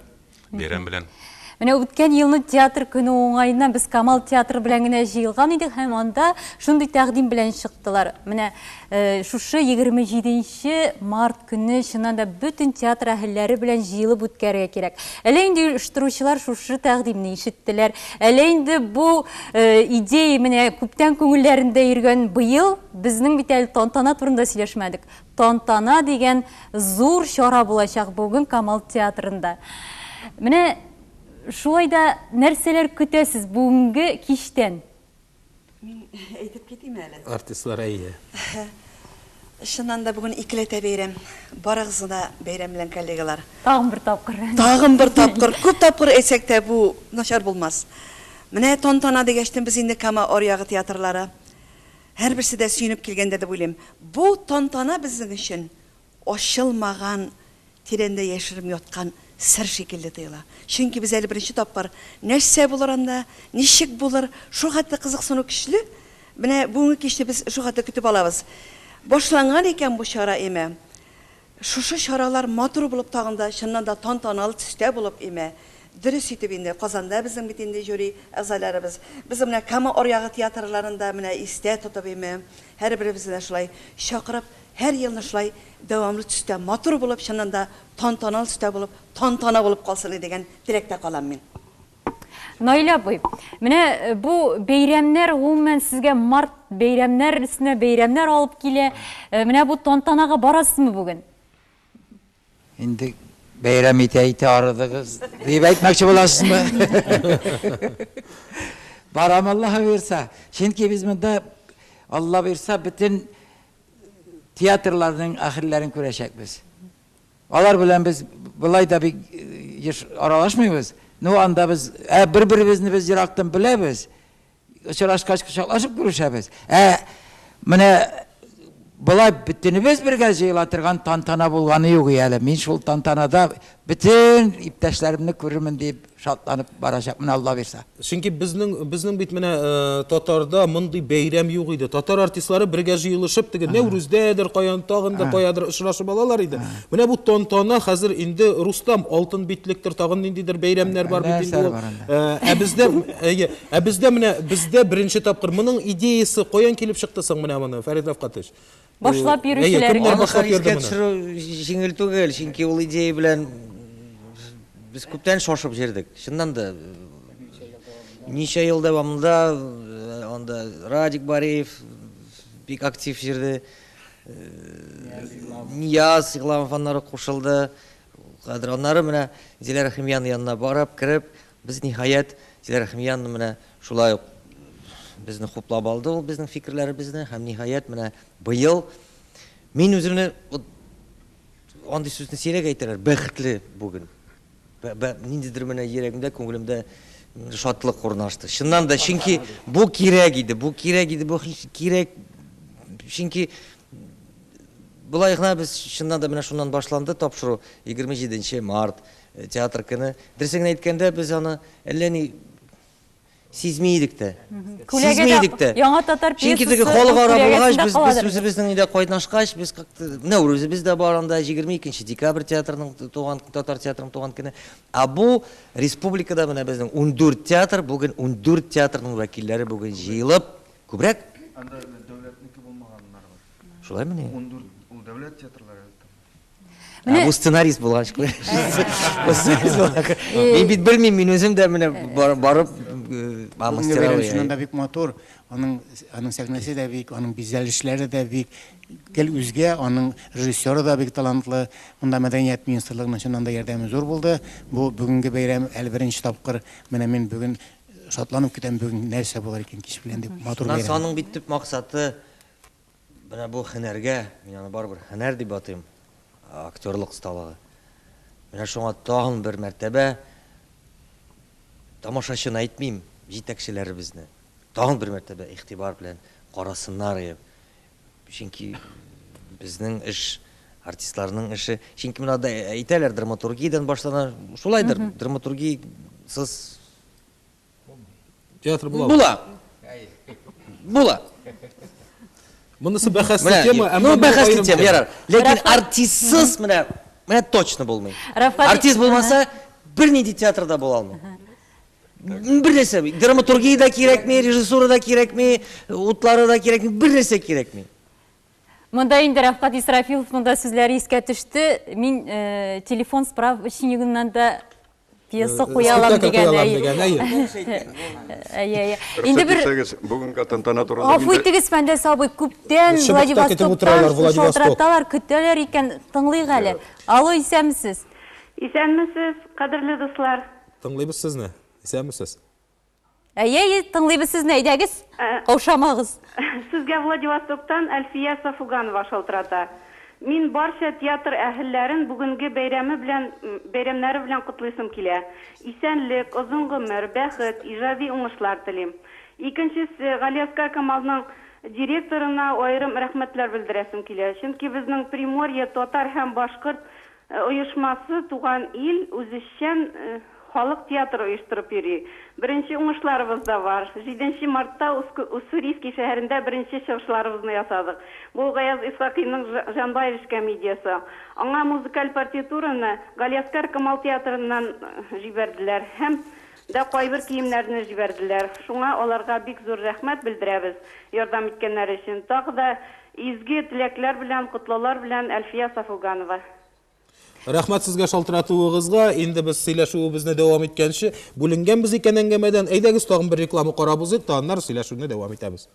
бәйрәм белән. Менә үткән елны театр көне уңайыннан без Камал театры белән генә җыелган идек һәм анда шундый тәкъдим белән чыктылар. Менә шушы 27 март көне чыннан да бөтен театр әһелләре белән җыелып үткәрергә кирәк. Әле инде оештыручылар шушы тәкъдимне ишеттеләр. Әле инде бу идея менә күптән күңелләрендә йөргән быел безнең бит әле тантана турында сөйләшмәдек. Тантана дигән зур чара булачак бүген Камал театрында. Менә шулай да нәрсәләр көтәсез бүгенге кичтән? Мин әйтеп китим әле. Артистлар әйе. Шуннан да бүген икеләтә бәйрәм. Барыгызны да бәйрәм белән коллегалар. Тагын бер тапкыр. Тагын бер тапкыр. Күп тапкыр әйтсәк тә бу начар булмас. Менә тантана дигәчтән без инде Кама Орягы театрлары һәрберсе дә сөенеп килгәндә дип уйлыйм. Бу тантана безнең өчен ачылмаган, тирәндә яшереп яткан сер шикелле тоела. Чөнки без әле беренче тапкыр нәрсә булыр анда, ничек булыр, шу хәтта кызыксыну көчле. Менә бүгенге кичтә без шу хәтта көтеп алабыз. Башланган икән бу чара име. Шушы чаралар матур булып тагында, чыннан да тантаналы төстә булып име. Дөрес итеп инде Казанда безнең бит инде жюри әгъзаларыбыз. Без менә Кама Орягы театрларында менә истә тотып име. Һәрберебезне шулай чакырып, һәр елны шулай дәвамлы төстә матур булып, чыннан да тантаналы төстә булып, тантана булып калсын дигән теләктә калам мин. Наилә абый, менә бу бәйрәмнәр гомумән сезгә март бәйрәмнәрсенә бәйрәмнәр алып килә. Менә бу тантанага барасызмы бүген? Инде бәйрәм итә арыдыгыз дип әйтмәкче буласызмы? Барам Аллаһ бирсә. Чөнки без монда Алла бирсә бөтен театрларның ахирләрен күрәчәкбез. Алар белән без булай да бик аралашмыйбыз. Ну анда без бер-беребезне без ерактан беләбез. Очрашкач кычаклашып күрешәбез. Менә булай бөтенебез бергә җыела торган тантана булганы юк әле. Мин шул тантанада бөтен иптәшләремне күрермен дип шатланып барачакмын Алла бирсә. Чөнки безнең бит менә татарда мондый бәйрәм юк иде. Татар артистлары бергә җыелышып теге Нәүрүздәдер, каян тагында каядыр очрашып алалар иде. Менә бу тантана хәзер инде Рустам алтын битлектер, тагын ниндидер бәйрәмнәр бар бит инде. Бездә менә бездә беренче тапкыр моның идеясы каян килеп чыкты соң менә моны Фәрит Рәфкатович? Башлап йөрүчеләргә җиңел түгел, чөнки ул идея белән biz күптән шашып җирдек. Шуннан да ничә ел дәвамында анда Радик Бариев бик актив җирде. Нияз Игламов аннары кушылды. Кадр аннары менә Зилә Рәхимиян янына барып кирип, без ниһаять Зилә Рәхимиянны менә шулай ук безне хуплап алды, ул безнең фикерләребезне һәм ниһаять менә быел мин үземне андый сүзне сирәк әйтәләр, бәхетле бүген. Ниндидер менә йөрәгемдә, күңелемдә шатлык урнашты. Чыннан да, чөнки бу кирәк иде, бу кирәк. Чөнки булай гына без чыннан да менә шуннан башланды тапшыру 27 март театр көне. Дөресен әйткәндә без аны әллә ни Сизмейдік те. Яңа татар пьесасы. Чөнки халыкара булгач, без үзебезнең инде кайнашкач, без Нәүрүзе бездә барында 22 декабрь театрының туган татар театрының туган көне. Бу республикада менә безнең 14 театр, бүген 14 театрның вәкилләре бүген җыелып, күбрәк анда дәүләтнеке булмаганнар бар. Шулай менә. 14 ул дәүләт театрлары. Бу сценарист булгач. Мин бит белмим, мин үзем дә менә барып мастера. Шунда бик матур, аның сәхнәсе дә бик, аның бизәлешләре дә бик, гел үзгә, аның режиссеры да бик талантлы. Монда мәдәният министрлыгының чыннан да ярдәме зур булды. Бу бүгенге бәйрәм әле беренче тапкыр, менә мин бүген шатланып китәм, бүген нәрсә булыр икән кич белән дип матур бәйрәм. Аның бит төп максаты менә бу һөнәргә, мин аны барыбер һөнәр дип атыйм. Актерлык сталыгы. Менә шуңа тагын бер мәртәбә тамашачыны әйтмим, җитәкчеләребезне тагын бер мәртәбә игътибар белән карасыннар. Чөнки безнең эш, артистларның эше, чөнки менә да әйтәләр, драматургиядан башлана, шулайдыр, драматургиясыз театр була. Була. Монысы бәхәсле тема, бәхәсле тема, ярар. Ләкин артистсыз менә точно булмый. Артист булмаса, бернинди театрда була алмый. Бернәрсә, драматургия да кирәкми, режиссура да кирәкми, утлары да кирәкми, бернәрсә кирәкми. Монда инде Рафкат Исрафилов монда сүзләре искә төште. Мин телефон справочнигыннан да пьеса куялам дигән. Инде бер бүгенге тантана турында. Гафу итегез, Фәндәс абый, күптән Владивостоктан көтәләр икән, тыңлыйк әле. Алло, исәнмесез? Исәнмесез, кадерле дуслар? Тыңлыйбыз сезне. Исәнмесез? Тыңлыйбыз сезне, әйдәгез, каушамагыз. Сезгә Владивостоктан Әлфия Сафуганова шалтырата. Мин барча театр әһелләрен бүгенге бәйрәмнәре белән котлыйсым килә. Исәнлек, озын гомер, бәхет, иҗади уңышлар телим. Икенчесе, Галиаскар Камалның директорына аерым рәхмәтләр белдерәсем килә. Чөнки безнең Приморье татар һәм башкорт оешмасы туган ил үзешчән халык театры оештырып йөри. Беренче уңышларыбыз да бар. 7 мартта Уссурийский шәһәрендә беренче чыгышларыбызны ясадык. Бу Гаяз Исхакыйның Жанбаевич комедиясе. Аңа музыкаль партитураны Галиаскар Камал театрыннан җибәрделәр һәм да кайбер киемнәрне җибәрделәр. Шуңа аларга бик зур рәхмәт белдерәбез. Ярдәм иткәннәр өчен. Тагы да изге теләкләр белән, котлаулар белән Әлфия Сафуганова. Рәхмәт сезгә шалтыратуыгызга. Инде без сөйләшүебезне дәвам иткәнче, бүленгәнбез икән әңгәмәдән. Әйдәгез тагын бер реклама карабыз, тагыннар сөйләшүне дәвам итәбез.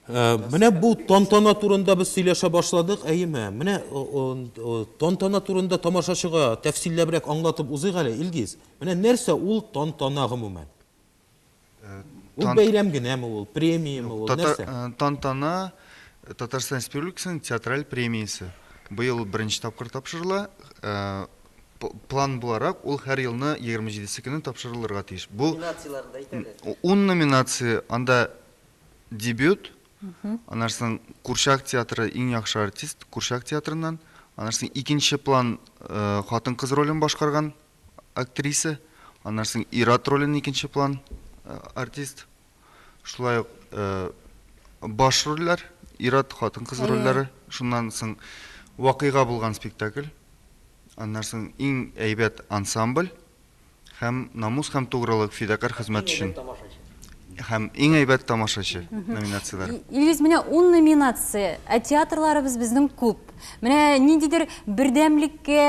Менә бу тантана турында без сөйләшә башладык, әйеме? Менә тантана турында тамашачыга тәфсилләбрәк аңлатып узыйк әле, Илгиз. Менә нәрсә ул тантана гомумән? Ул бәйрәм генәме ул, премиямы ул, нәрсә? Тантана Татарстан Республикасының театраль премиясе. Быел беренче тапкыр тапшырыла. План буларак ул һәр елны 27 көне тапшырылырга тиеш. Бу 10 номинация, анда дебют, аннан Курчак театры иң яхшы артист, Курчак театрыннан, аннан икенче план хатын-кыз ролен башкарган актриса, аннан Ират ролен икенче план артист. Шулай баш рольләр, Ират хатын-кыз рольләре, шуннан соң вакыйга булган спектакль, аннан соң иң әйбәт ансамбль һәм намус һәм тугрылык фидакар хезмәт өчен. Һәм иң әйбәт тамашачы номинациялар. Илгиз, менә 10 номинация, театрларыбыз безнең күп. Менә ниндидер бердәмлеккә,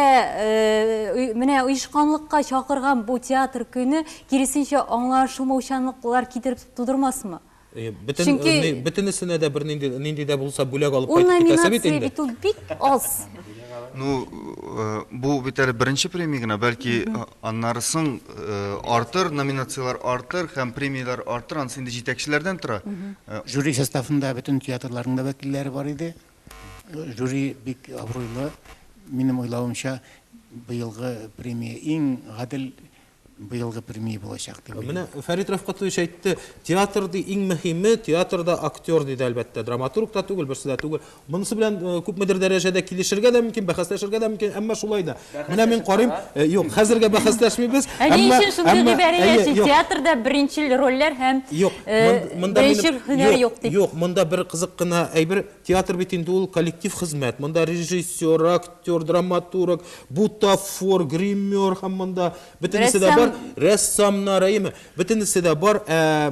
менә оешканлыкка чакырган бу театр көне киресенчә аңлашылмаучанлыклар китереп тудырмасмы? Бөтенесенә дә бер нинди дә булса бүләк алып кайтып китәсе бит инде. Ул бик аз. Ну, бу бит әле беренче премия гына, бәлки аннарысын артыр, номинациялар артыр һәм премиялар артыр, анысы инде җитәкчеләрдән тора. Жюри составында бөтен театрларның да вәкилләре бар иде. Жюри бик абруйлы. Минем уйлавымча, быелгы премия иң гадел быелгы премия булачак дип. Менә Фәрит Рафкатович әйтте, театрды иң мөһиме, театрда актер диде әлбәттә, драматург та түгел, берсе дә түгел. Монысы белән күпмедер дәрәҗәдә килешергә дә мөмкин, бәхәсләшергә дә мөмкин, әмма шулай да. Менә мин карыйм, юк, хәзергә бәхәсләшмибез. Әмма шундый бәрәҗә театрда беренчел рольләр һәм беренчел һөнәр юк дип. Юк, монда бер кызык кына әйбер, театр бит инде ул коллектив хезмәт. Монда режиссер, актер, драматург, бутафор, гример һәм монда бөтенесе дә бар. Рәссамнар, әйме, бөтенесе дә бар.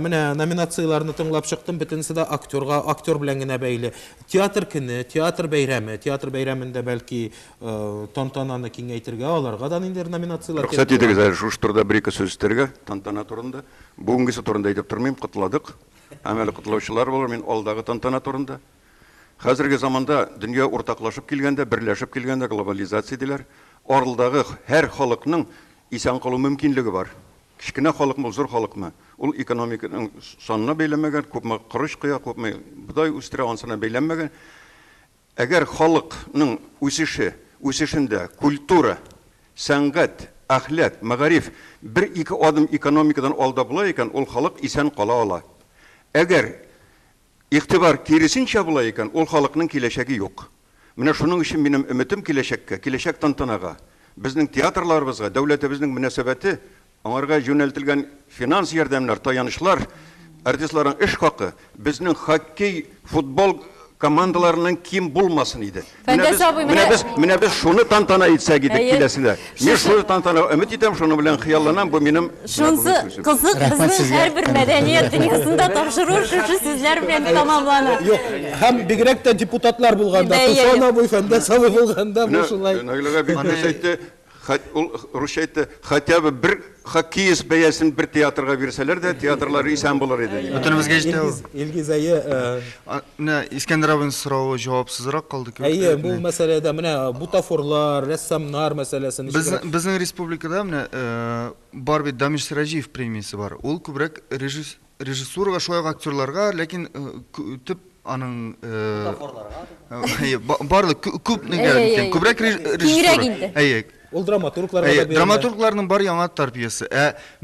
Менә номинацияларны тыңлап чыктым, бөтенесе дә актер белән генә бәйле. Театр көне, театр бәйрәмендә бәлки тантананы киңәйтергә, аларга да ниндидер номинациялар кирәк. Рөхсәт итегез, шушы турыда бер-ике сүз итәргә, тантана турында. Бүгенгесе турында әйтеп тормыйм, кытладык. Әмәле кытлаучылар булыр, мин алдагы тантана турында. Хәзерге заманда дөнья уртаклашып килгәндә, берләшеп килгәндә, глобализация диләр. Арылдагы һәр халыкның исән калу мөмкинлеге бар. Кичкенә халыкмы, зур халыкмы, ул экономиканың санына бәйләнмәгән, күпме кырыш кыя, күпме будай үстерә ансына бәйләнмәгән. Әгәр халыкның үсешендә культура, сәнгать, әхлак, мәгариф бер-ике адым экономикадан алда була икән, ул халык исән кала ала. Әгәр игътибар киресенчә була икән, ул халыкның киләчәге юк. Менә шуның өчен минем өметем киләчәккә, киләчәк тантанага. Безнең театрларыбызга, дәүләтебезнең мөнәсәбәте, аңарга юнәлтелгән финанс ярдәмнәр, таянышлар, артистларның эш хакы, безнең хоккей, футбол командаларының ким булмасын иде. Менә без шуны тантана итсәк идек киләсендә. Мин шуны тантана өмет итәм, шуны белән хыялланам, бу минем. Шунсы кызык, безнең һәрбер мәдәният дөньясында тапшыру шушы сүзләр белән тамамлана. Юк, һәм бигрәк тә депутатлар булганда, Туфанов, Фәндәсов булганда бу шулай. Нәгъләгә бик әйтте, русча әйтте, хотя бы бер хоккеист бәясен бер театрга бирсәләр дә, театрлар исән булыр иде. Бөтенебезгә җитә. Илгиз әйе, Искәндәр абыйның соравы җавапсызрак калды. Әйе, бу мәсьәләдә менә бутафорлар, рәссамнар мәсьәләсен. Безнең республикада менә бар бит Дамир Сираҗиев премиясе бар. Ул күбрәк режиссурага, шулай актерларга, ләкин төп аның барлык күп нигә күбрәк режиссура. Әйе. Ул драматургларга да драматургларның бар яңа тәрбиясе.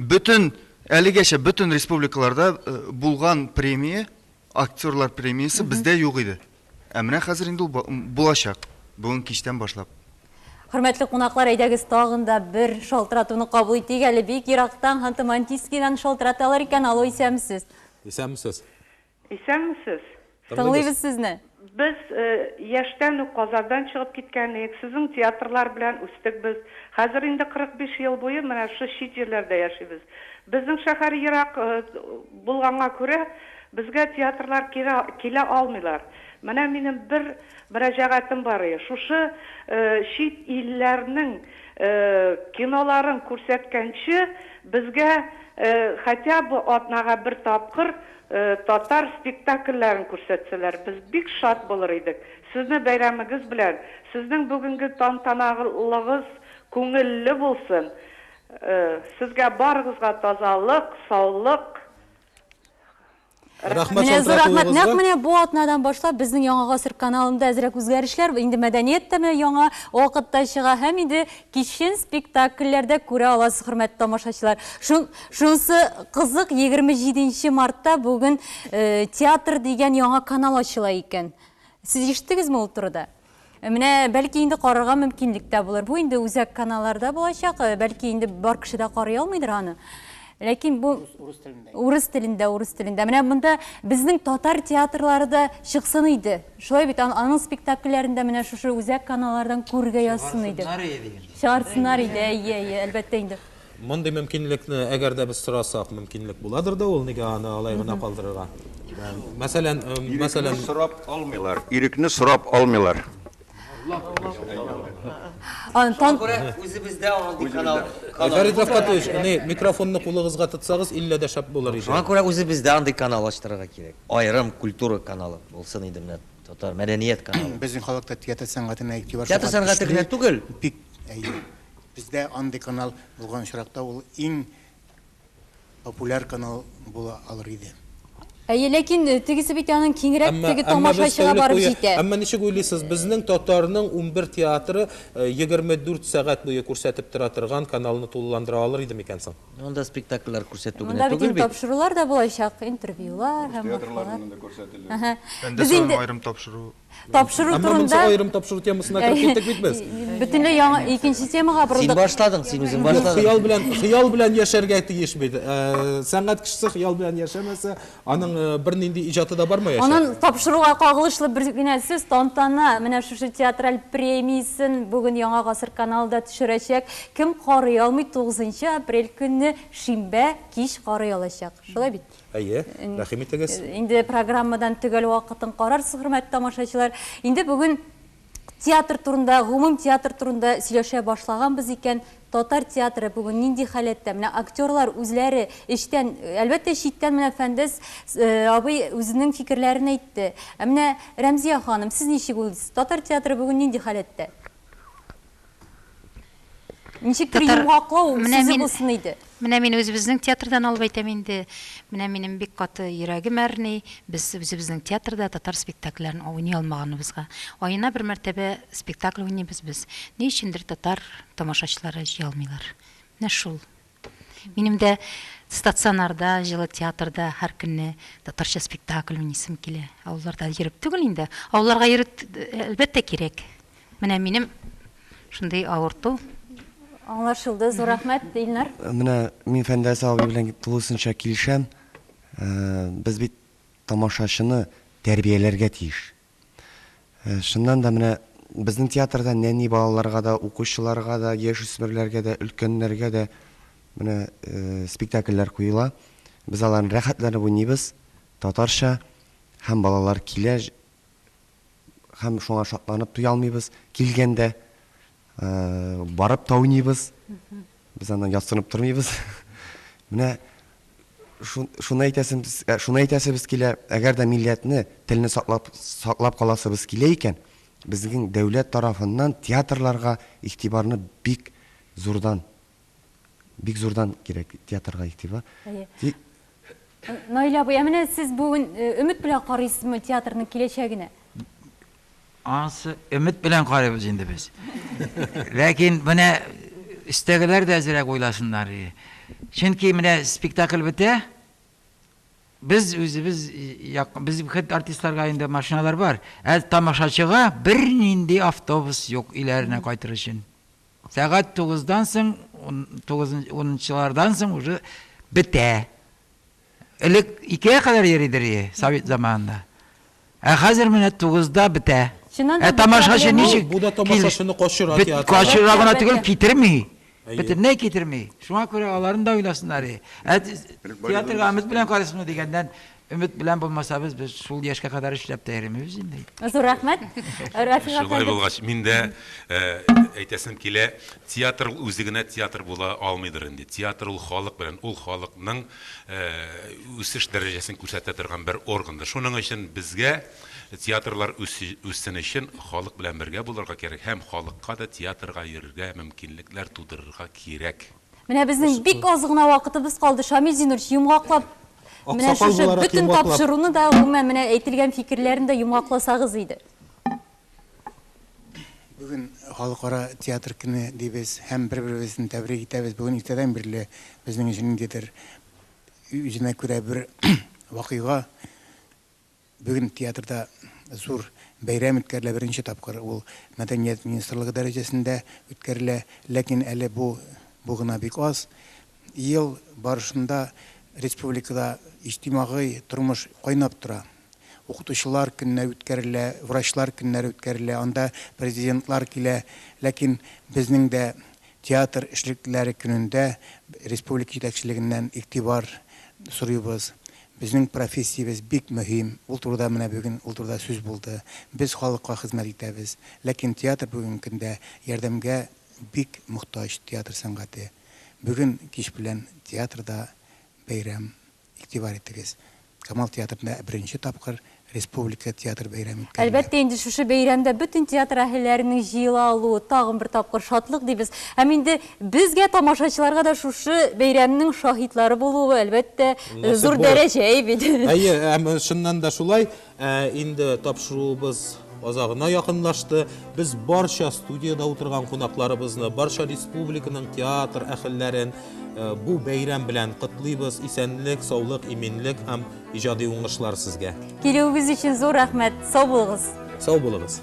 Бөтен әлегәчә бөтен республикаларда булган премия, актерлар премиясе бездә юк иде. Менә хәзер инде булачак. Бүген кичтән башлап. Хөрмәтле кунаклар, әйдәгез тагын да бер шалтыратуны кабул итик. Әле бик ерактан Ханты-Мансийскидан шалтыраталар икән. Алло, исәнмесез? Исәнмесез. Исәнмесез? Тыңлыйбыз сезне. Biz яшьтән үк Казандан чыгып киткәнек, сезнең театрлар белән үстек без. Хәзер инде 45 ел буе менә шу чит җирләрдә яшибез. Безнең шәһәр ерак булганга күрә, безгә театрлар килә алмыйлар. Менә минем бер мөрәҗәгатем бар иде. Шушы чит илләрнең киноларын күрсәткәнче безгә хотя бы атнага бер тапкыр татар спектакльләрен күрсәтсәләр, без бик шат булыр идек. Сезне бәйрәмегез белән, сезнең бүгенге тантаналыгыз күңелле булсын. Сезгә барыгызга тазалык, саулык. Рәхмәт. Нәкъ менә бу атнадан башлап безнең Яңа гасыр каналында әзрәк үзгәрешләр, инде мәдәният тәме яңа вакытта чыга һәм инде кичен спектакльләрдә күрә аласыз, хөрмәтле тамашачылар. Шунсы кызык, 27 мартта бүген театр дигән яңа канал ачыла икән. Сез ишеттегезме ул турыда? Менә бәлки инде карарга мөмкинлек тә булыр. Бу инде үзәк каналларда булачак, бәлки инде бар кеше дә карый алмыйдыр аны. Ләкин бу урыс телендә. Менә монда безнең татар театрлары да чыксын иде. Шулай бит, аның спектакльләрендә менә шушы үзәк каналлардан күргә язсын иде. Чыгарсыннар иде, әйе, әлбәттә инде. Мондый мөмкинлекне әгәр дә без сорасак, мөмкинлек буладыр да, ул нигә аны алай гына калдырырга. Мәсәлән, сорап алмыйлар, ирекне сорап алмыйлар. Үзебездә андый канал. Фәрит Рафкатович, микрофонны кулыгызга тотсагыз, иллә дә шәп булыр иде. Шуңа күрә үзебездә андый канал ачтырырга кирәк. Аерым культура каналы булсын иде менә, татар мәдәният каналы. Безнең халыкта театр сәнгатенә игътибар. Театр сәнгате генә түгел. Бездә андый канал булган очракта ул иң популяр канал була алыр иде. Ләкин тегесе бит аның киңрәк теге тамашачыга барып җитә. Әмма ничек уйлыйсыз, безнең татарның 11 театры 24 сәгать буе күрсәтеп тора торган каналны тулыландыра алыр иде микән соң? Монда спектакльләр күрсәтү генә Монда түгел бит бит. тапшырулар да булачак, интервьюлар һәм Театрларның да күрсәтелә. Без инде айрым тапшыру. Тапшыру турында айрым тапшыру темасына кирип киттек бит без. Бөтенләй яңа икенче темага Син борылдык. башладың, син үзең башладың. Хыял белән яшәргә тиеш бит. Сәнгать кешесе хыял белән яшәмәсә, аның бер нинди иҗаты да бармы яшәр? Аның тапшыруга кагылышлы бер генә сүз тантана, менә шушы театраль премиясын бүген Яңа гасыр каналында төшерәчәк. Кем карый алмый 9 апрель көнне шимбә кич карый алачак. Шулай бит. Әйе, рәхим итегез. Инде программадан төгәл вакытын карарсыз, хөрмәтле тамашачылар. Инде бүген театр турында, гомум театр турында сөйләшә башлаганбыз икән. Татар театры бүген нинди халәттә? Менә актерлар үзләре эштән, әлбәттә читтән менә Фәндәс абый үзенең фикерләрен әйтте. Менә Рәмзия ханым, сез ничек уйлыйсыз? Татар театры бүген нинди халәттә? Ничек йомгаклау сүзе булсын иде? Менә мин үзебезнең театрдан алып әйтәм инде. Менә минем бик каты йөрәгем әрни. Без үзебезнең театрда татар спектакльләрен уйный алмаганыбызга. Аена бер мәртәбә спектакль уйныйбыз без. Ни өчендер татар тамашачылары җыя алмыйлар. Менә шул. Минем дә стационарда, җылы театрда һәр көнне татарча спектакль уйныйсым килә. Авылларда йөреп түгел инде. Авылларга йөреп әлбәттә кирәк. Менә минем шундый авырту. Аңлашылды, зур рәхмәт, Илнар. Менә мин Фәндәс абый белән тулысынча килешәм. Без бит тамашачыны тәрбияләргә тиеш. Шуннан да менә безнең театрда нәни балаларга да, укучыларга да, яшүсмерләргә дә, өлкәннәргә дә менә спектакльләр куела. Без аларны рәхәтләнеп уйныйбыз, татарча, һәм балалар килә, һәм шуңа шатланып туя алмыйбыз. Килгәндә барып та уйныйбыз. Без аннан ясынып тормыйбыз. Менә шуны әйтәсебез килә, әгәр дә милләтне, телне саклап каласыбыз килә икән, безнең дәүләт тарафыннан театрларга игътибарны бик зурдан кирәк, театрга игътибар. Наил абый, менә сез бүген өмет белән карыйсызмы театрның киләчәгенә? Ансы өмет белән карыйбыз инде без. Ләкин менә истәгеләр дә әзрәк уйлашыннар. Чөнки менә спектакль бетә. Biz артистларга инде машиналар бар. Тамашачыга бер нинди автобус юк иләренә кайтыр өчен. Сәгать 9-дан соң, 10-лардан соң уже бетә. Элек 2-гә кадәр йөридер Совет заманында. Хәзер менә 9-да бетә. Тамашачы ничек? Бу да тамашачыны кашыра театрга. Кашыра гына түгел, китерми. Бөтенләй китерми. Шуңа күрә аларын да уйласыннар. Театрга өмет белән карыйсызмы дигәндән, өмет белән булмасабыз, без шул яшькә кадәр эшләп тә йөрмибез инде. Зур рәхмәт. Шулай булгач, мин дә әйтәсем килә, театр үзегенә театр була алмыйдыр инде. Театр ул халык белән, ул халыкның үсеш дәрәҗәсен күрсәтә торган бер органдыр. Шуның өчен безгә театрлар үссен өчен халык белән бергә булырга кирәк, һәм халыкка да театрга йөрергә мөмкинлекләр тудырырга кирәк. Менә безнең бик аз гына вакытыбыз калды. Шамил Зинурович, йомгаклап, менә шушы бөтен тапшыруны да, менә әйтелгән фикерләрен дә йомгакласагыз иде. Бүген халыкара театр көне дибез, һәм бер-беребезне тәбрик итәбез. Бүген иртәдән бирле безнең өчен ниндидер үзенә күрә бер вакыйга. Бүген театрда зур бәйрәм үткәрелә, беренче тапкыр ул Мәдәният министрлыгы дәрәҗәсендә үткәрелә, ләкин әле бу гына бик аз. Ел барышында республикада иҗтимагый тормыш кайнап тора. Укытучылар көнне үткәрелә, врачлар көннәре үткәрелә, анда президентлар килә, ләкин безнең дә театр эшлекләре көнендә республика җитәкчелегеннән игътибар сорыйбыз. Безнең профессиябез бик мөһим. Ул турыда менә бүген ул турыда сүз булды. Без халыкка хезмәт итәбез. Ләкин театр бүген көндә ярдәмгә бик мохтаҗ театр сәнгате. Бүген кич белән театрда бәйрәм, игътибар итегез. Камал театрында беренче тапкыр республика театр бәйрәме үткәрелә. Әлбәттә, инде шушы бәйрәмдә бүтән театр әһелләренең җыела алуы тагын бер тапкыр шатлык дибез. Һәм инде безгә тамашачыларга да шушы бәйрәмнең шаһитлары булуы әлбәттә зур дәрәҗә бит. Әйе, шуннан да шулай, инде тапшыруыбыз азагына якынлашты. Без барча студияда утырган кунакларыбызны, барча республиканың театр әһелләрен бу бәйрәм белән котлыйбыз. Исәнлек, саулык, иминлек һәм иҗади уңышлар сезгә. Килүегез өчен зур рәхмәт. Сау булыгыз. Сау булыгыз.